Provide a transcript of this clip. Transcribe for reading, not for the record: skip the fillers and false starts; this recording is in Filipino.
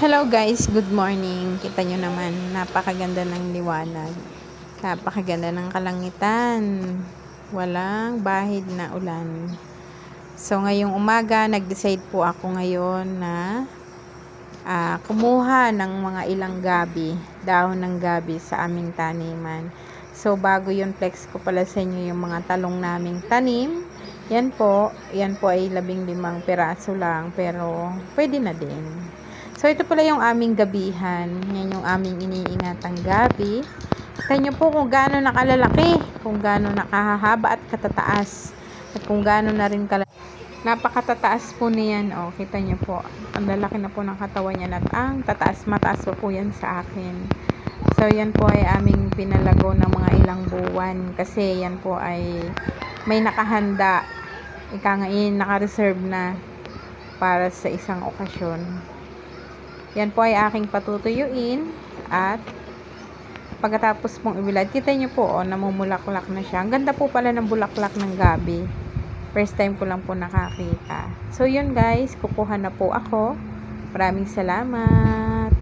Hello guys, good morning. Kita nyo naman, napakaganda ng liwanag. Napakaganda ng kalangitan. Walang bahid na ulan. So ngayong umaga, nag-decide po ako ngayon na kumuha ng mga ilang gabi, dahon ng gabi sa aming taniman. So bago yun, flex ko pala sa inyo yung mga talong naming tanim. Yan po ay 15 piraso lang, pero pwede na din. So, ito pala yung aming gabihan. Yan yung aming iniingatang gabi. Kita nyo po kung gaano nakalalaki, kung gaano nakahahaba at katataas. At kung gaano na rin napakatataas po niyan. O, kita nyo po. Ang lalaki na po ng katawan niyan at ang mataas po yan sa akin. So, yan po ay aming pinalago ng mga ilang buwan. Kasi yan po ay may nakahanda. Ika nga naka-reserve na para sa isang okasyon. Yan po ay aking patutuyuin at pagkatapos pong ibilad, kita nyo po, namumulaklak na siya. Ang ganda po pala ng bulaklak ng gabi. First time ko lang po nakakita. So, yun guys, kukuha na po ako. Maraming salamat.